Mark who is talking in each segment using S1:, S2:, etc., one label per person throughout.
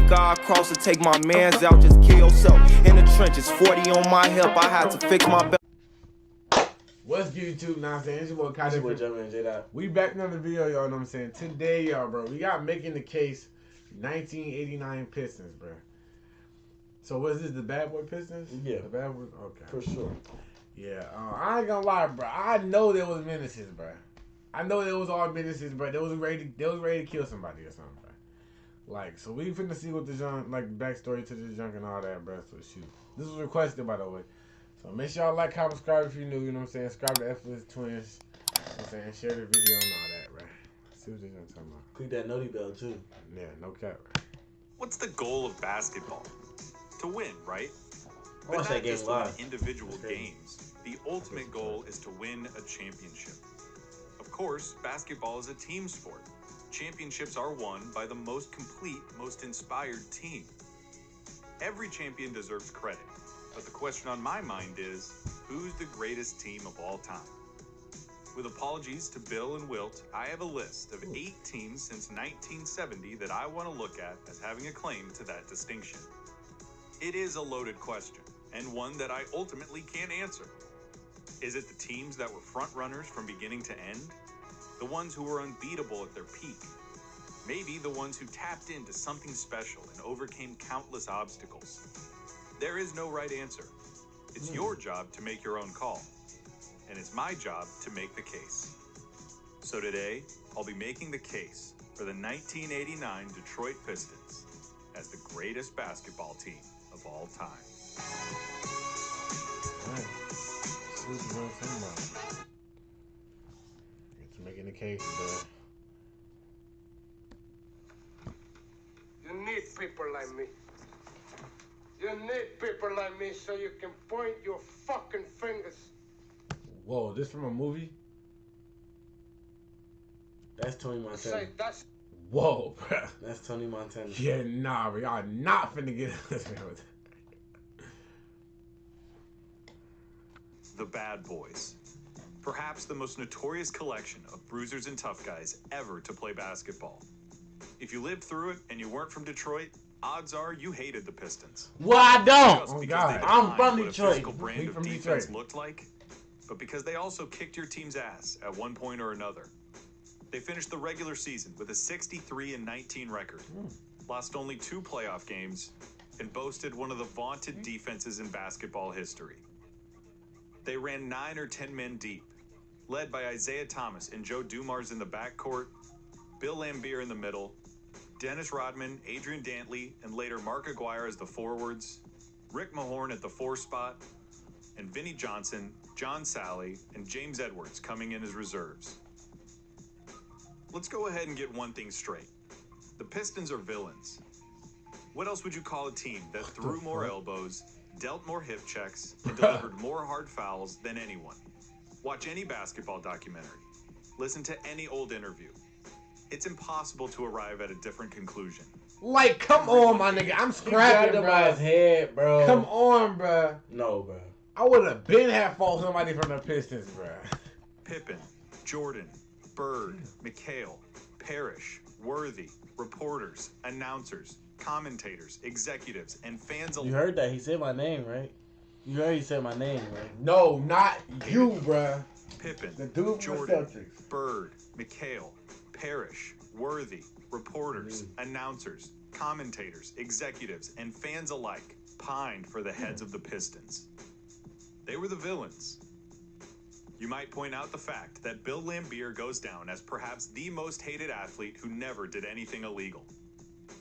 S1: think I'll cross and take my mans out, just kill yourself. In the trenches, 40 on my hip, I had to fix my belt.
S2: What's good, YouTube? Nah, I'm saying it's your boy
S3: Jdot.
S2: We back in another video, y'all know what I'm saying. Today, y'all, bro, we got making the case 1989 Pistons, bro. So what is this, the Bad Boy Pistons?
S3: Yeah.
S2: The Bad Boy? Okay.
S3: For sure.
S2: Yeah, I ain't gonna lie, bro. I know there was menaces, bro. I know there was all menaces, bro. They was ready to kill somebody or something, bro. Like, so we finna see what the junk, like, backstory to this junk and all that, bro. So shoot. This was requested, by the way. So make sure y'all like, comment, subscribe if you're new, you know what I'm saying? Subscribe to Effortless Twins, you know what I'm saying? Share the video and all that, bro. See what this junk talking about.
S3: Click that noti bell, too.
S2: Yeah, no cap.
S4: What's the goal of basketball? To win, right?
S3: I watched that game
S4: just
S3: live.
S4: in individual games. The ultimate goal is to win a championship. Of course, basketball is a team sport. Championships are won by the most complete, most inspired team. Every champion deserves credit, but the question on my mind is, who's the greatest team of all time? With apologies to Bill and Wilt, I have a list of 8 teams since 1970 that I want to look at as having a claim to that distinction. It is a loaded question, and one that I ultimately can't answer. Is it the teams that were front runners from beginning to end? The ones who were unbeatable at their peak? Maybe the ones who tapped into something special and overcame countless obstacles? There is no right answer. It's your job to make your own call, and it's my job to make the case. So today, I'll be making the case for the 1989 Detroit Pistons as the greatest basketball team of all time.
S2: Alright. See what the world's talking about. It's making the case, bro.
S5: You need people like me. You need people like me so you can point your fucking fingers.
S2: Whoa, this from a movie?
S3: That's Tony Montana.
S5: Say that's
S2: Whoa, bro.
S3: That's Tony Montana.
S2: Yeah, nah, bro. Y'all not finna get this, man.
S4: The Bad Boys. Perhaps the most notorious collection of bruisers and tough guys ever to play basketball. If you lived through it and you weren't from Detroit, odds are you hated the Pistons.
S3: Well, I don't.
S4: Just
S2: Oh,
S4: because
S2: God.
S4: they
S3: I'm
S4: defined
S3: from
S4: what a
S3: Detroit.
S4: physical brand
S2: He
S4: of
S2: from
S4: defense
S2: Detroit.
S4: looked like, but because they also kicked your team's ass at one point or another. They finished the regular season with a 63-19 record, lost only 2 playoff games, and boasted one of the vaunted defenses in basketball history. They ran 9 or 10 men deep, led by Isaiah Thomas and Joe Dumars in the backcourt, Bill Laimbeer in the middle, Dennis Rodman, Adrian Dantley, and later Mark Aguirre as the forwards, Rick Mahorn at the 4 spot, and Vinnie Johnson, John Sally, and James Edwards coming in as reserves. Let's go ahead and get one thing straight. The Pistons are villains. What else would you call a team that threw more elbows, dealt more hip checks, and delivered more hard fouls than anyone? Watch any basketball documentary. Listen to any old interview. It's impossible to arrive at a different conclusion.
S2: Like, come on, my nigga. I'm
S3: He
S2: scrapping,
S3: grabbed him by his
S2: bro.
S3: head, bro.
S2: Come on, bro.
S3: No, bro.
S2: I would have been had fought somebody from the Pistons, bro.
S4: Pippen, Jordan, Bird, McHale, Parrish, Worthy, reporters, announcers, commentators, executives, and fans
S3: You
S4: alike.
S3: heard that? He said my name, right? You heard he said my name, right?
S2: No, not you, bro.
S4: Pippen,
S2: The dude from the
S4: Jordan,
S2: Celtics.
S4: Bird, McHale, Parrish, Worthy, reporters, announcers, commentators, executives, and fans alike pined for the heads of the Pistons. They were the villains. You might point out the fact that Bill Laimbeer goes down as perhaps the most hated athlete who never did anything illegal.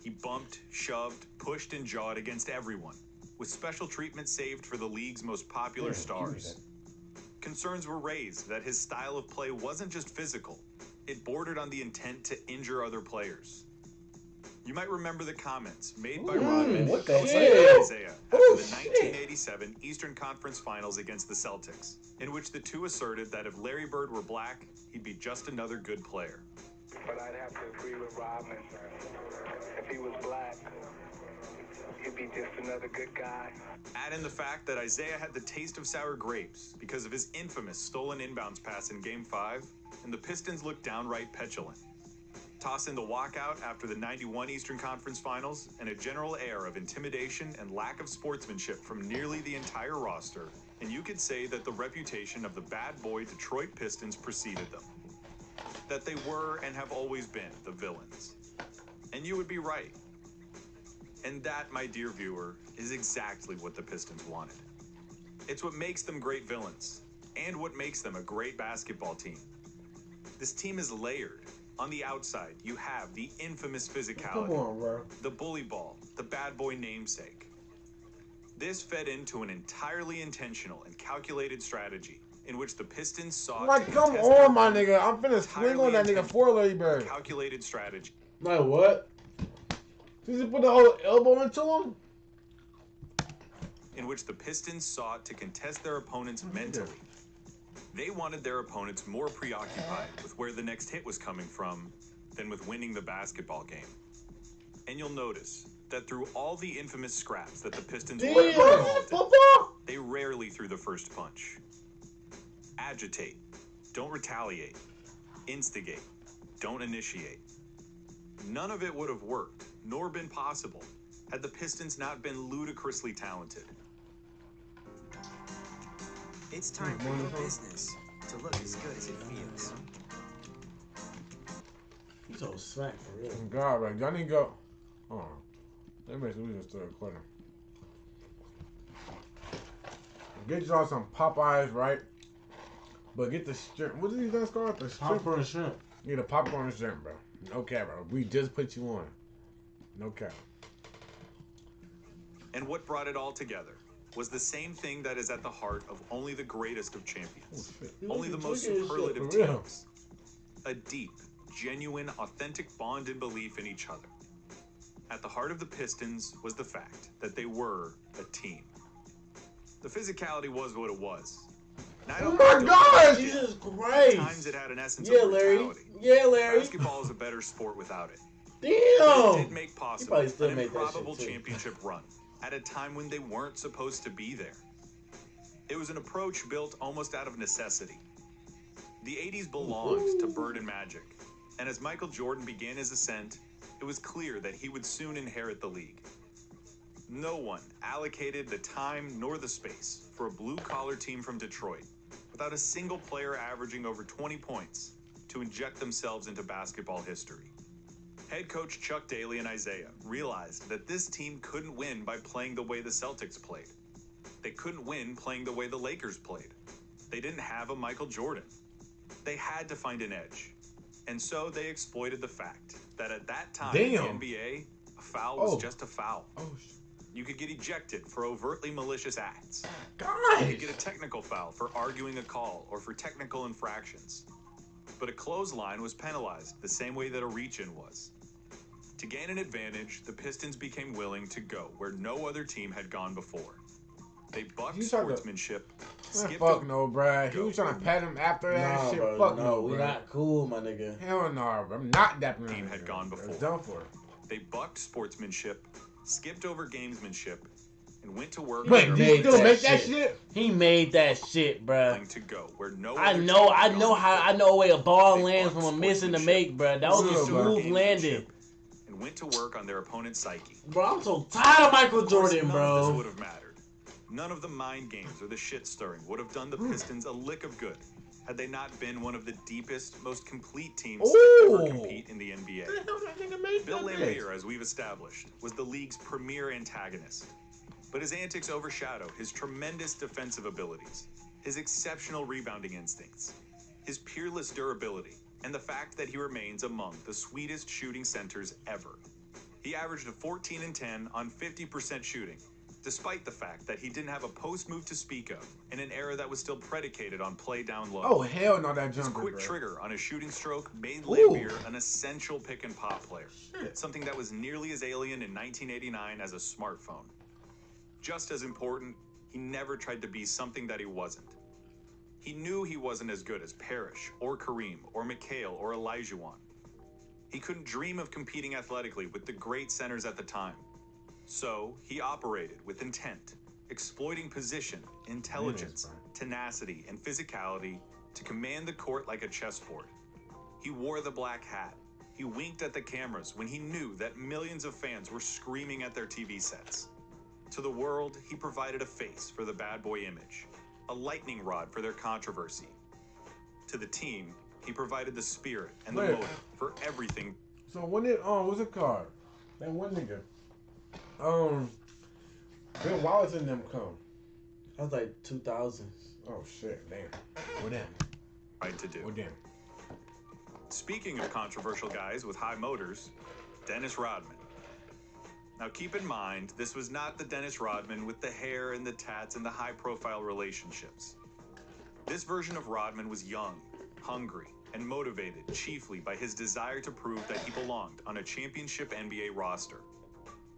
S4: He bumped, shoved, pushed, and jawed against everyone, with special treatment saved for the league's most popular stars. Concerns were raised that his style of play wasn't just physical, it bordered on the intent to injure other players. You might remember the comments made by Rodman
S3: what the
S4: outside
S3: hell?
S4: Isaiah after the 1987 Eastern Conference Finals against the Celtics, in which the two asserted that if Larry Bird were black, he'd be just another good player.
S5: but I'd have to agree with Rodman. If he was black, he'd be just another good guy.
S4: Add in the fact that Isaiah had the taste of sour grapes because of his infamous stolen inbounds pass in Game 5, and the Pistons looked downright petulant. Toss in the walkout after the 91 Eastern Conference Finals and a general air of intimidation and lack of sportsmanship from nearly the entire roster, and you could say that the reputation of the bad boy Detroit Pistons preceded them. That they were and have always been the villains. And you would be right. And that, my dear viewer, is exactly what the Pistons wanted. It's what makes them great villains, and what makes them a great basketball team. This team is layered. On the outside, you have the infamous physicality,
S3: Come on, bro.
S4: the bully ball, the bad boy namesake. This fed into an entirely intentional and calculated strategy in which the Pistons sought
S2: Like,
S4: to
S2: come
S4: contest their
S2: on, my
S4: opponent.
S2: nigga. I'm finna swing on that nigga for Larry Bird.
S4: Calculated strategy
S3: Like what?
S2: Did you put the whole elbow into him?
S4: in which the Pistons sought to contest their opponents mentally. They wanted their opponents more preoccupied with where the next hit was coming from than with winning the basketball game. And you'll notice that through all the infamous scraps that the Pistons were involved in, they rarely threw the first punch. Agitate, don't retaliate. Instigate, don't initiate. None of it would have worked, nor been possible, had the Pistons not been ludicrously talented.
S6: It's time for your business to look as good as it feels.
S3: You so smack for real.
S2: God, man. Y'all need to go. Hold on. Let me see. We just started recording. Get y'all some Popeyes, right? But get the shrimp. What is these guys called? The shrimp.
S3: Popcorn shrimp.
S2: Get a popcorn shrimp, bro. No cap, bro. We just put you on. No cap.
S4: And what brought it all together was the same thing that is at the heart of only the greatest of champions. Only the most superlative
S2: for real.
S4: teams. A deep, genuine, authentic bond and belief in each other. At the heart of the Pistons was the fact that they were a team. The physicality was what it was. And I
S2: Oh
S4: don't
S2: my
S4: know
S2: gosh!
S3: Jesus
S4: at
S3: Christ.
S4: times it had an essence
S3: Yeah,
S4: of
S3: Larry.
S4: brutality.
S3: Yeah, Larry.
S4: Basketball is a better sport without it. It
S3: Damn.
S4: did make possible
S3: probably still
S4: an
S3: made that
S4: improbable
S3: shit, too.
S4: championship run at a time when they weren't supposed to be there. It was an approach built almost out of necessity. The 80s belonged to Bird and Magic, and as Michael Jordan began his ascent, it was clear that he would soon inherit the league. No one allocated the time nor the space for a blue-collar team from Detroit without a single player averaging over 20 points to inject themselves into basketball history. Head coach Chuck Daly and Isaiah realized that this team couldn't win by playing the way the Celtics played. They couldn't win playing the way the Lakers played. They didn't have a Michael Jordan. They had to find an edge. And so they exploited the fact that at that time in the NBA, a foul was just a foul. You could get ejected for overtly malicious acts. You could get a technical foul for arguing a call or for technical infractions. But a clothesline was penalized the same way that a reach-in was. To gain an advantage, the Pistons became willing to go where no other team had gone before. They bucked sportsmanship, skipped
S2: Fuck no, bruh. He was trying to pat him after that
S3: Nah,
S2: shit.
S3: bro,
S2: Fuck
S3: no,
S2: no,
S3: we
S2: bro.
S3: not cool, my nigga.
S2: Hell no, bro. I'm not dapping
S4: Team
S2: him.
S4: had gone before.
S2: It's done for.
S4: They bucked sportsmanship, skipped over gamesmanship, and went to work.
S2: Wait,
S4: on
S2: did
S4: their
S2: you still make
S3: shit.
S2: that shit?
S3: He made that shit, bruh.
S4: willing to go where no
S3: I
S4: other
S3: know
S4: team had gone
S3: I
S4: before.
S3: know where a ball
S4: They
S3: lands
S4: bucked
S3: from a missing to
S4: sportsmanship,
S3: make, bruh. That was a
S2: Real, bro.
S3: smooth landing.
S4: And went to work on their opponent's psyche.
S3: Bro, I'm so tired of Michael
S4: Of course,
S3: Jordan,
S4: none of this
S3: bro.
S4: would have mattered. None of the mind games or the shit stirring would have done the Pistons a lick of good had they not been one of the deepest, most complete teams to ever compete in the NBA. Bill Laimbeer, as we've established, was the league's premier antagonist. But his antics overshadow his tremendous defensive abilities, his exceptional rebounding instincts, his peerless durability, and the fact that he remains among the sweetest shooting centers ever. He averaged a 14 and 10 on 50% shooting, despite the fact that he didn't have a post move to speak of in an era that was still predicated on play down low.
S2: Oh, hell no, that
S4: His
S2: jumper,
S4: quick
S2: bro.
S4: trigger on a shooting stroke made Laimbeer an essential pick and pop player, something that was nearly as alien in 1989 as a smartphone. Just as important, he never tried to be something that he wasn't. He knew he wasn't as good as Parrish or Kareem or McHale or Olajuwon. He couldn't dream of competing athletically with the great centers at the time. So he operated with intent, exploiting position, intelligence, tenacity, and physicality to command the court like a chessboard. He wore the black hat, He winked at the cameras when he knew that millions of fans were screaming at their TV sets. To the world, he provided a face for the bad boy image, a lightning rod for their controversy. To the team, he provided the spirit and the motive for everything.
S2: So when it what's it called? That one nigga. Ben Wallace and them come.
S3: That was like 2000s.
S2: Oh shit, damn. What them?
S4: Right to do.
S2: What them?
S4: Speaking of controversial guys with high motors, Dennis Rodman. Now keep in mind, this was not the Dennis Rodman with the hair and the tats and the high-profile relationships. This version of Rodman was young, hungry, and motivated chiefly by his desire to prove that he belonged on a championship NBA roster.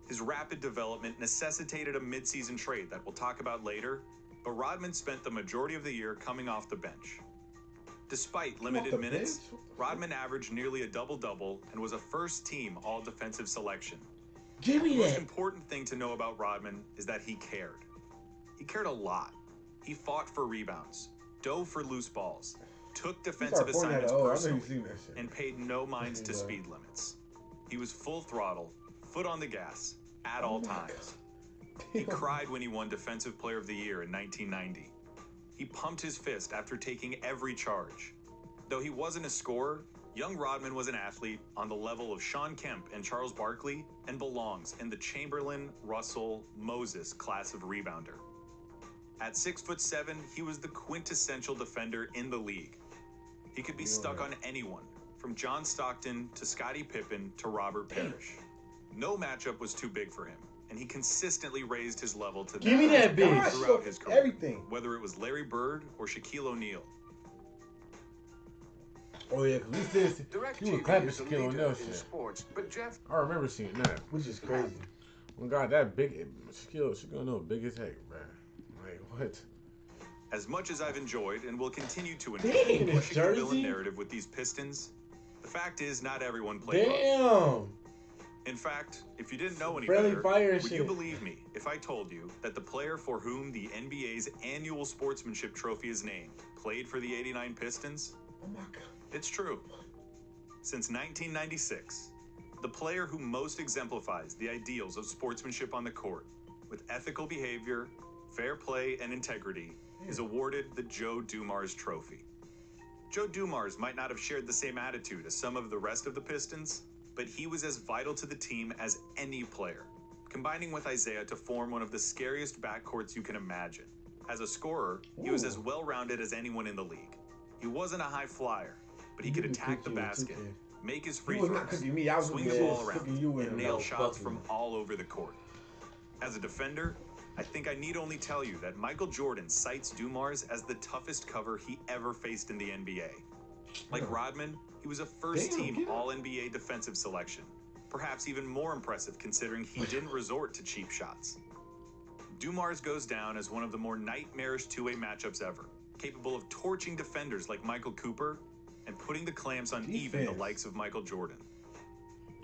S4: His rapid development necessitated a mid-season trade that we'll talk about later, but Rodman spent the majority of the year coming off the bench. Despite limited minutes, Rodman averaged nearly a double-double and was a first-team all-defensive selection.
S3: Give me
S4: The most
S3: that.
S4: important thing to know about Rodman is that he cared. He cared a lot. He fought for rebounds, dove for loose balls, took defensive assignments personally, and paid no minds to speed limits. He was full throttle, foot on the gas, at all times. He cried when he won Defensive Player of the Year in 1990. He pumped his fist after taking every charge. Though he wasn't a scorer, young Rodman was an athlete on the level of Shawn Kemp and Charles Barkley and belongs in the Chamberlain, Russell, Moses class of rebounder. At 6'7", he was the quintessential defender in the league. He could be stuck on anyone, from John Stockton to Scottie Pippen to Robert Parrish. No matchup was too big for him, and he consistently raised his level to
S3: Give me that bitch.
S4: throughout his career.
S2: Everything.
S4: Whether it was Larry Bird or Shaquille O'Neal.
S2: Oh yeah, cause he says he was clapping
S5: is a
S2: Shaquille
S5: leader
S2: O'Neal
S5: in
S2: shit.
S5: sports, but Jeff
S2: I remember seeing that.
S3: Which is crazy.
S2: Oh God, that big Shaquille O'Neal big as heck, man. Like what?
S4: As much as I've enjoyed and will continue to enjoy
S3: Dang, his
S4: pushing the villain
S3: jersey?
S4: narrative with these Pistons, the fact is not everyone played both.
S3: Damn.
S4: In fact, if you didn't know any
S3: Friendly
S4: better,
S3: fire and
S4: would you
S3: shit.
S4: believe me if I told you that the player for whom the NBA's annual sportsmanship trophy is named played for the '89 Pistons?
S2: Oh my God.
S4: It's true. Since 1996, the player who most exemplifies the ideals of sportsmanship on the court, with ethical behavior, fair play, and integrity, is awarded the Joe Dumars Trophy. Joe Dumars might not have shared the same attitude as some of the rest of the Pistons, but he was as vital to the team as any player, combining with Isaiah to form one of the scariest backcourts you can imagine. As a scorer, he was as well-rounded as anyone in the league. He wasn't a high flyer, but he could attack the basket, make his free
S2: was not
S4: throws,
S2: cooking me. I was
S4: swing the
S2: cooking
S4: ball
S2: you
S4: around,
S2: in
S4: and
S2: a
S4: nail
S3: mouth
S4: shots
S3: bucket.
S4: from all over the court. As a defender, I think I need only tell you that Michael Jordan cites Dumars as the toughest cover he ever faced in the NBA. Like Rodman, he was a first-team All-NBA defensive selection, perhaps even more impressive considering he didn't resort to cheap shots. Dumars goes down as one of the more nightmarish two-way matchups ever, capable of torching defenders like Michael Cooper and putting the clamps on even the likes of Michael Jordan.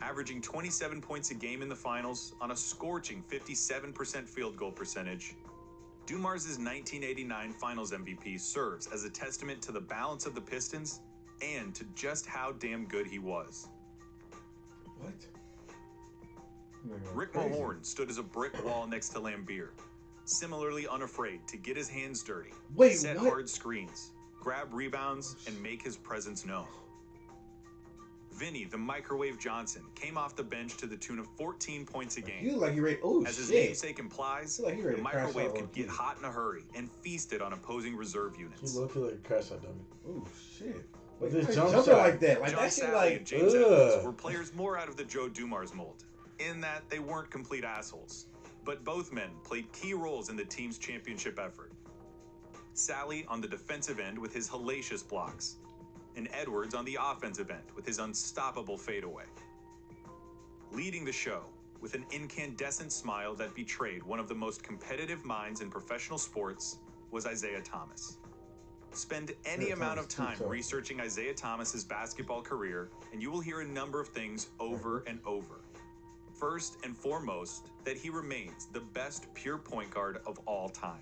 S4: Averaging 27 points a game in the finals on a scorching 57% field goal percentage, Dumars' 1989 Finals MVP serves as a testament to the balance of the Pistons and to just how damn good he was.
S2: What?
S4: Rick Mahorn stood as a brick wall next to Lambeer, similarly unafraid to get his hands dirty, set hard screens, grab rebounds, and make his presence known. Vinny, the Microwave Johnson, came off the bench to the tune of 14 points a game.
S2: You look like you ready. Oh
S4: As his
S2: shit.
S4: namesake implies,
S2: You look like you ready
S4: the
S2: to crash
S4: Microwave
S2: out
S4: could
S2: on
S4: get
S2: TV.
S4: hot in a hurry and feasted on opposing reserve
S3: He
S4: units.
S3: look like a crash out dummy.
S2: Oh shit.
S3: With
S2: Wait,
S3: this
S2: jump
S3: jump
S2: shot
S3: shot.
S2: like that. Like
S4: John
S2: that shit
S4: Sally
S2: like
S4: and James Evans
S3: ugh.
S4: were players more out of the Joe Dumars mold, in that they weren't complete assholes. But both men played key roles in the team's championship effort. Sally on the defensive end with his hellacious blocks, and Edwards on the offensive end with his unstoppable fadeaway. Leading the show with an incandescent smile that betrayed one of the most competitive minds in professional sports was Isaiah Thomas. Spend any amount of time researching Isaiah Thomas's basketball career, and you will hear a number of things over and over. First and foremost, that he remains the best pure point guard of all time.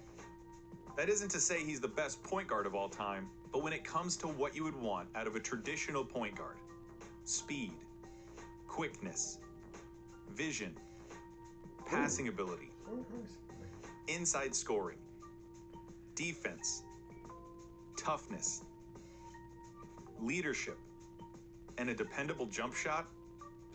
S4: That isn't to say he's the best point guard of all time, but when it comes to what you would want out of a traditional point guard, speed, quickness, vision, passing ability, inside scoring, defense, toughness, leadership, and a dependable jump shot,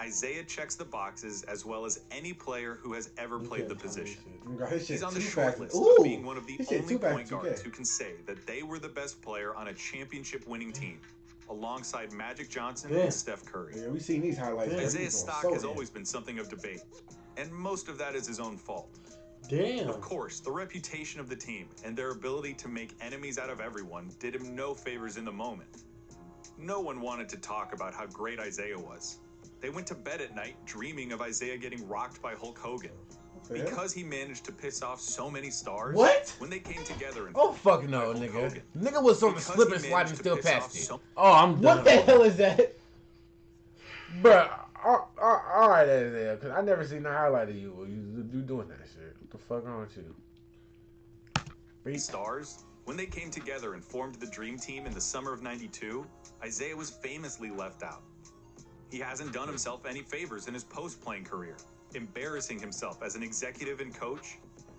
S4: Isaiah checks the boxes as well as any player who has ever played the position. He's on the short list of being one of the only point guards who can say that they were the best player on a championship-winning team, alongside Magic Johnson and Steph Curry.
S2: Yeah, we've seen these highlights.
S4: Isaiah's stock has always been something of debate, and most of that is his own fault.
S3: Damn.
S4: Of course, the reputation of the team and their ability to make enemies out of everyone did him no favors in the moment. No one wanted to talk about how great Isaiah was. They went to bed at night dreaming of Isaiah getting rocked by Hulk Hogan. Because he managed to piss off so many stars.
S2: What?
S4: When they came together and
S2: Oh, fuck no, nigga.
S4: Hogan.
S2: Nigga was on the
S4: Because
S2: slip
S4: he
S2: and slide
S4: managed
S2: and
S4: to
S2: still
S4: piss
S2: passed
S4: off
S2: it.
S4: so-
S3: Oh, I'm done.
S2: What the hell is that? Bruh, alright, Isaiah, because I never seen a highlight of you. You doing that shit. What the fuck wrong with you?
S4: Stars, when they came together and formed the Dream Team in the summer of '92, Isaiah was famously left out. He hasn't done himself any favors in his post-playing career, embarrassing himself as an executive and coach,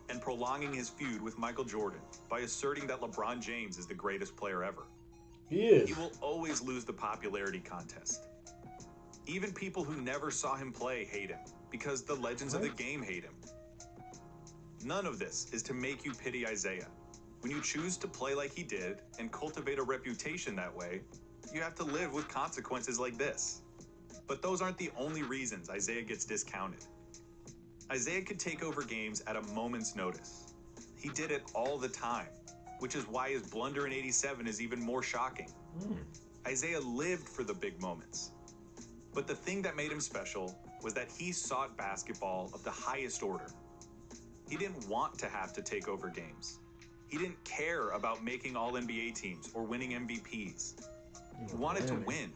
S4: and prolonging his feud with Michael Jordan by asserting that LeBron James is the greatest player ever.
S3: He is.
S4: He will always lose the popularity contest. Even people who never saw him play hate him, because the legends of the game hate him. None of this is to make you pity Isaiah. When you choose to play like he did and cultivate a reputation that way, you have to live with consequences like this. But those aren't the only reasons Isaiah gets discounted. Isaiah could take over games at a moment's notice. He did it all the time, which is why his blunder in '87 is even more shocking. Isaiah lived for the big moments. But the thing that made him special was that he sought basketball of the highest order. He didn't want to have to take over games. He didn't care about making all-NBA teams or winning MVPs. He wanted to win.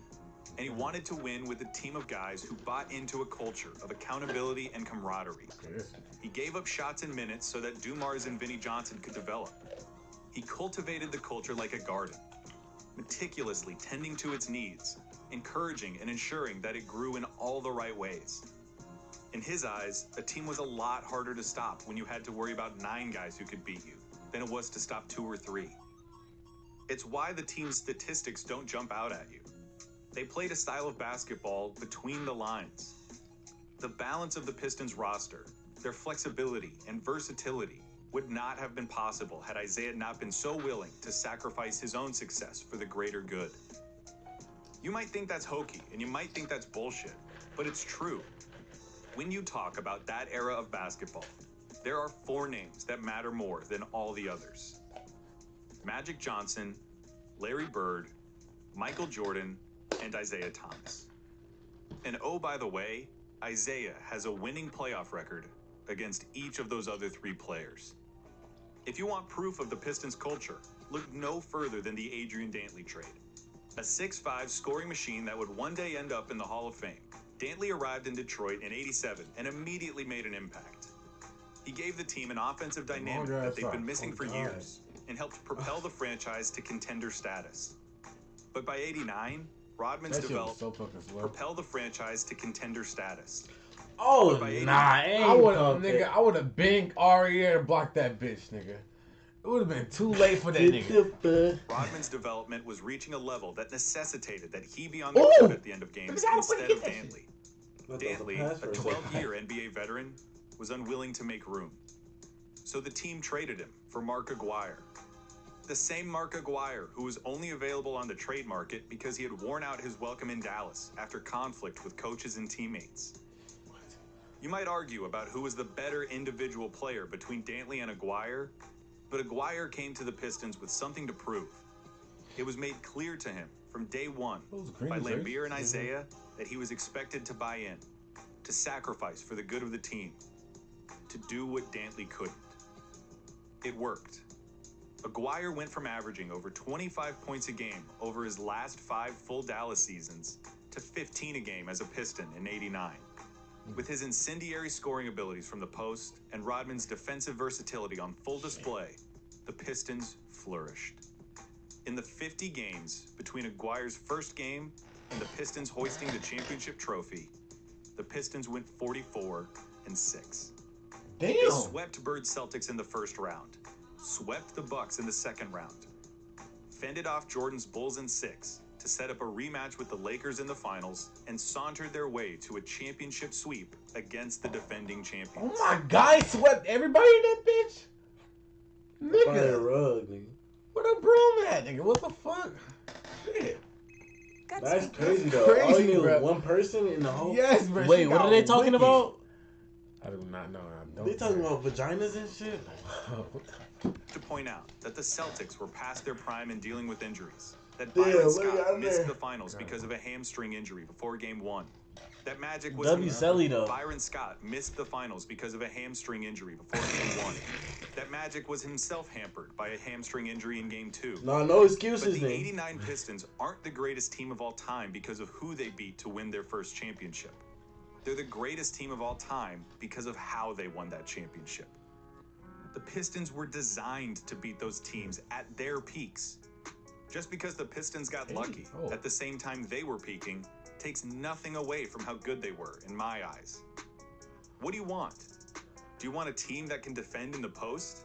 S4: And he wanted to win with a team of guys who bought into a culture of accountability and camaraderie. He gave up shots and minutes so that Dumars and Vinnie Johnson could develop. He cultivated the culture like a garden, meticulously tending to its needs, encouraging and ensuring that it grew in all the right ways. In his eyes, a team was a lot harder to stop when you had to worry about 9 guys who could beat you than it was to stop 2 or 3. It's why the team's statistics don't jump out at you. They played a style of basketball between the lines. The balance of the Pistons roster, their flexibility and versatility would not have been possible had Isaiah not been so willing to sacrifice his own success for the greater good. You might think that's hokey, and you might think that's bullshit, but it's true. When you talk about that era of basketball, there are 4 names that matter more than all the others. Magic Johnson, Larry Bird, Michael Jordan, and Isaiah Thomas. And oh, by the way, Isaiah has a winning playoff record against each of those other 3 players. If you want proof of the Pistons' culture, look no further than the Adrian Dantley trade. A 6'5" scoring machine that would one day end up in the Hall of Fame. Dantley arrived in Detroit in '87 and immediately made an impact. He gave the team an offensive dynamic that they've been missing for years and helped propel the franchise to contender status. But by '89, Rodman's developed propel the franchise to contender status.
S3: Oh, nah,
S2: I would have banged Aria and blocked that bitch, nigga. It would have been too late for that nigga.
S4: Rodman's development was reaching a level that necessitated that he be on the court at the end of games instead of Dantley. Dantley, a 12-year NBA veteran, was unwilling to make room. So the team traded him for Mark Aguirre. The same Mark Aguirre who was only available on the trade market because he had worn out his welcome in Dallas after conflict with coaches and teammates. You might argue about who was the better individual player between Dantley and Aguirre, but Aguirre came to the Pistons with something to prove. It was made clear to him from day one by Lambeer and Isaiah that he was expected to buy in, to sacrifice for the good of the team, to do what Dantley couldn't. It worked. Aguirre went from averaging over 25 points a game over his last 5 full Dallas seasons to 15 a game as a Piston in '89. With his incendiary scoring abilities from the post and Rodman's defensive versatility on full display, the Pistons flourished. In the 50 games between Aguirre's first game and the Pistons hoisting the championship trophy, the Pistons went 44-6.
S2: Damn.
S4: They swept Bird Celtics in the first round, swept the Bucks in the second round, fended off Jordan's Bulls in 6 to set up a rematch with the Lakers in the finals, and sauntered their way to a championship sweep against the defending champions.
S2: Oh my God, he swept everybody in that bitch?
S3: Fire
S2: Nigga.
S3: rug, nigga.
S2: Where the broom at, nigga? What the fuck? Shit.
S3: That's crazy though.
S2: Crazy,
S3: All you need
S2: bro.
S3: was one person in the whole.
S2: Yes, bro.
S3: Wait,
S2: she
S3: what
S2: got
S3: are they talking
S2: wicked.
S3: about?
S2: I do not know. I don't
S3: They talking
S2: know.
S3: about vaginas and shit.
S4: To point out that the Celtics were past their prime in dealing with injuries. That
S3: Damn,
S4: Byron
S3: look
S4: Scott
S3: out
S4: missed
S3: there.
S4: the finals because of a hamstring injury before Game 1. That Magic was
S3: W. Selly though.
S4: Byron Scott missed the finals because of a hamstring injury before Game 1. That Magic was himself hampered by a hamstring injury in Game 2.
S3: No, no
S4: But
S3: excuses,
S4: the
S3: man.
S4: 89 Pistons aren't the greatest team of all time because of who they beat to win their first championship. They're the greatest team of all time because of how they won that championship. The Pistons were designed to beat those teams at their peaks. Just because the Pistons got lucky at the same time they were peaking takes nothing away from how good they were, in my eyes. What do you want? Do you want a team that can defend in the post?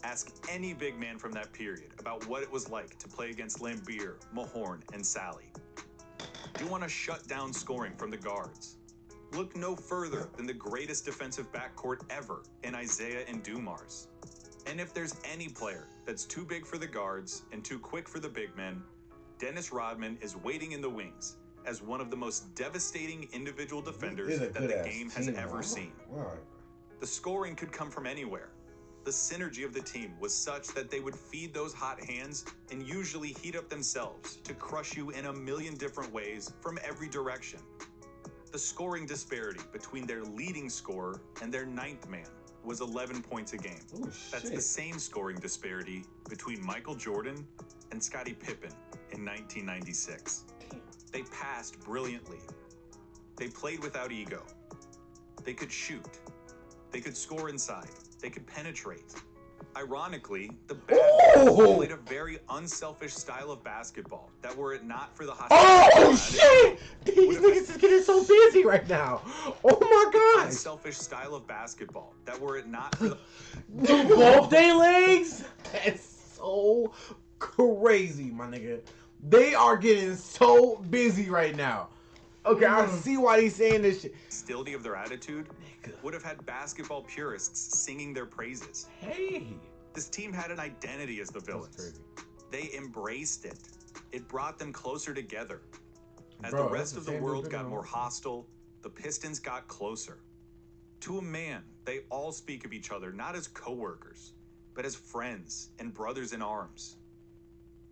S4: Ask any big man from that period about what it was like to play against Lambeer, Mahorn, and Sally. Do you want to shut down scoring from the guards? Look no further than the greatest defensive backcourt ever in Isaiah and Dumars. And if there's any player that's too big for the guards and too quick for the big men, Dennis Rodman is waiting in the wings as one of the most devastating individual defenders that the game has ever seen. The scoring could come from anywhere. The synergy of the team was such that they would feed those hot hands and usually heat up themselves to crush you in a million different ways from every direction. The scoring disparity between their leading scorer and their ninth man was 11 points a game.
S2: Ooh,
S4: That's the same scoring disparity between Michael Jordan and Scottie Pippen in 1996. They passed brilliantly. They played without ego. They could shoot. They could score inside. They could penetrate. Ironically, the bad guys played a very unselfish style of basketball that were it not for the hostility.
S2: Oh shit! These niggas is getting so busy right now. Oh my God!
S4: Unselfish style of basketball that were it not for the
S3: Both day legs?
S2: That's so crazy, my nigga. They are getting so busy right now. Okay, I see why he's saying this shit.
S4: hostility of their attitude would have had basketball purists singing their praises.
S2: Hey,
S4: This team had an identity as the villains. They embraced it. It brought them closer together. As
S2: Bro,
S4: the rest
S2: that's
S4: of
S2: the
S4: the
S2: same
S4: world
S2: dude
S4: got
S2: in
S4: more
S2: the-
S4: hostile, the Pistons got closer. To a man, they all speak of each other not as coworkers, but as friends and brothers in arms.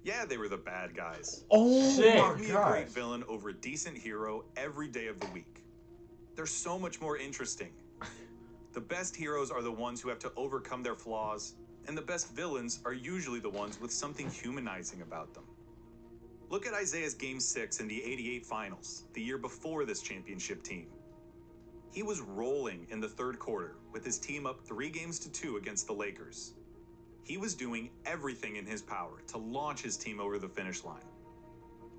S4: Yeah, they were the bad guys.
S2: oh
S3: Shit.
S2: my
S4: Give me a
S2: God.
S4: great villain over a decent hero every day of the week. They're so much more interesting. The best heroes are the ones who have to overcome their flaws, and the best villains are usually the ones with something humanizing about them. Look at Isaiah's Game 6 in the '88 Finals, the year before this championship team. He was rolling in the third quarter with his team up 3-2 against the Lakers. He was doing everything in his power to launch his team over the finish line.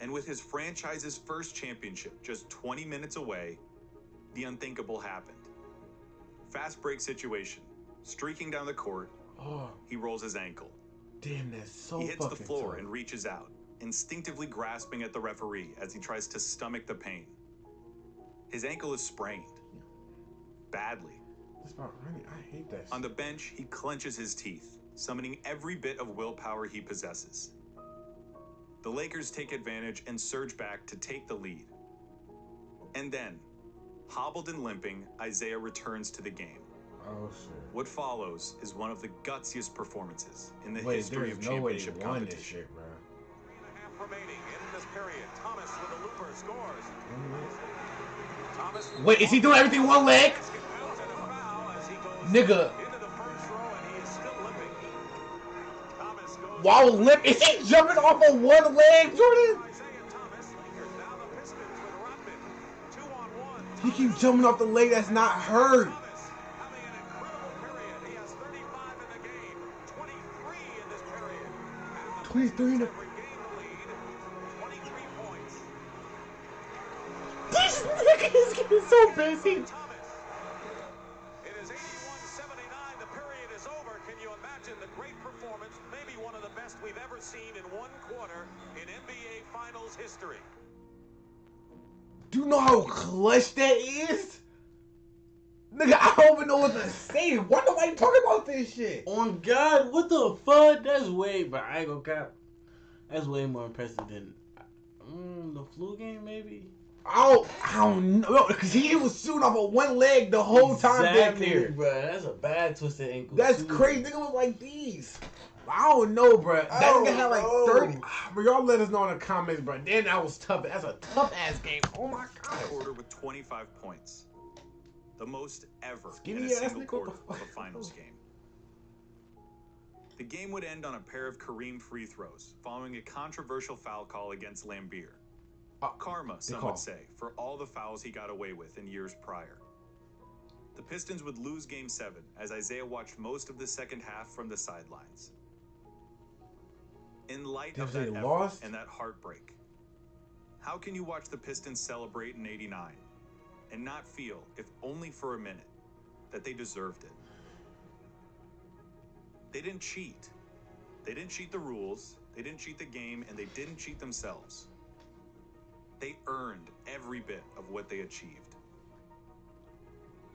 S4: And with his franchise's first championship just 20 minutes away, the unthinkable happened. Fast break situation. Streaking down the court,
S2: Oh,
S4: he rolls his ankle.
S2: damn, that's so
S4: He hits the
S2: fucking
S4: floor
S2: tough.
S4: and reaches out, instinctively grasping at the referee as he tries to stomach the pain. His ankle is sprained. Badly.
S2: That's about right. I hate that shit.
S4: On the bench, he clenches his teeth, summoning every bit of willpower he possesses. The Lakers take advantage and surge back to take the lead. And then, hobbled and limping, Isaiah returns to the game.
S2: Oh shit.
S4: What follows is one of the gutsiest performances in the
S2: Wait,
S4: history
S2: there's
S4: of
S2: no way he
S4: championship
S2: won this
S4: competition.
S2: shit, bro.
S7: 3.5 remaining in this period. Thomas with a looper scores. Thomas.
S2: Wait, is he doing everything one leg?
S7: Out and a foul as he goes
S2: Nigga,
S7: into the first row, and he is still limping. Thomas goes.
S2: while limp, is he jumping off of one leg, Jordan?
S7: Isaiah Thomas. Lakers now the Pistons with Rodman. 2-on-1.
S2: He keeps jumping off the leg that's not hurt.
S7: Thomas having an incredible period. He has 35 in the game, 23 in this period. And the
S2: 23 in the...
S7: Pistons have regained the lead. 23 points.
S2: This nigga is getting so busy.
S7: It is 81-79. The period is over. Can you imagine the great performance? Maybe one of the best we've ever seen in one quarter in NBA Finals history.
S2: Do you know how clutch that is? Nigga, I don't even know what to say. Why nobody talking about this shit?
S3: On God, what the fuck? That's way, but I ain't gonna cap. That's way more impressive than the flu game, maybe.
S2: I don't know, because he was shooting off of one leg the whole time back there.
S3: Bro. That's a bad twisted ankle.
S2: That's crazy. Nigga was like these. I don't know, bro. That nigga had like 30. But y'all let us know in the comments, bro. Then that was tough. That's a tough ass game. Oh my god.
S4: Quarter with 25 points. The most ever
S2: Skinny
S4: in a
S2: ass
S4: single
S2: nigga,
S4: quarter
S2: what the
S4: of a finals game. The game would end on a pair of Kareem free throws, following a controversial foul call against Lambeer. Karma, some would say, for all the fouls he got away with in years prior. The Pistons would lose Game 7 as Isaiah watched most of the second half from the sidelines. In light of that effort and that heartbreak, how can you watch the Pistons celebrate in '89 and not feel, if only for a minute, that they deserved it? They didn't cheat. They didn't cheat the rules, they didn't cheat the game, and they didn't cheat themselves. They earned every bit of what they achieved.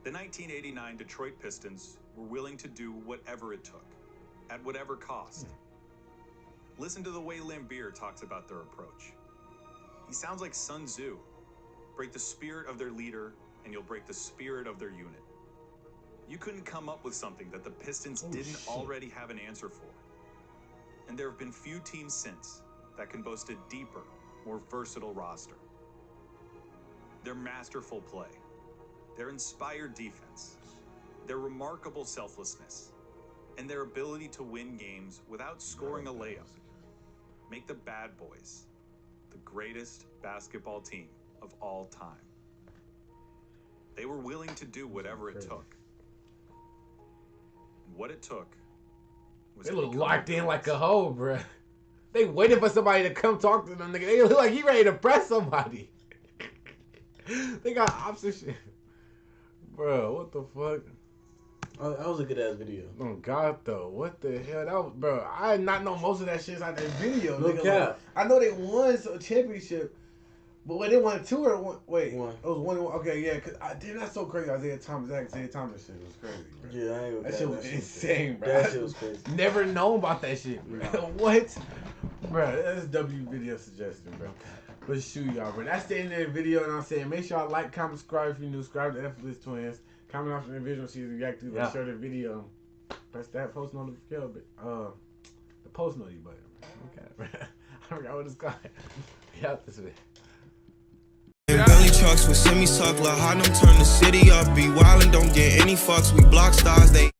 S4: The 1989 Detroit Pistons were willing to do whatever it took, at whatever cost. Listen to the way Lambeer talks about their approach. He sounds like Sun Tzu. Break the spirit of their leader, and you'll break the spirit of their unit. You couldn't come up with something that the Pistons didn't already have an answer for. And there have been few teams since that can boast a deeper, more versatile roster. Their masterful play, their inspired defense, their remarkable selflessness, and their ability to win games without scoring a layup make the Bad Boys the greatest basketball team of all time. They were willing to do whatever it took. And what it took was
S2: they look locked in like a hoe, bruh. They waited for somebody to come talk to them, nigga. They look like he ready to press somebody. They got opposite shit. Bro, what the fuck?
S3: Oh, that was a good ass video.
S2: Oh God, though, what the hell? That was, bro. I did not know most of that shit's out that video.
S3: No
S2: nigga.
S3: cap.
S2: Like, I know they won a championship, but when they won two or one, wait,
S3: One.
S2: it was 1-1. Okay, yeah, cause damn, that's so crazy. Isaiah Thomas shit was crazy, bro.
S3: Yeah, I ain't gonna
S2: That
S3: cap.
S2: shit was insane, bro.
S3: That shit was crazy.
S2: Never known about that shit, bro. What? Bro, that's W video suggestion, bro. But shoot, y'all, bro. That's the end of the video, and I'm saying make sure y'all like, comment, subscribe if you're new. Subscribe to Effortless Twins. Comment off the individual season react to share the video. Press that post notification, the post notification button. Okay, bro. I forgot what it's called. Yeah, this way.
S1: Belly trucks with semi-suck, La Harlem turn the city up. Be wild and don't get any fucks. We block stars, they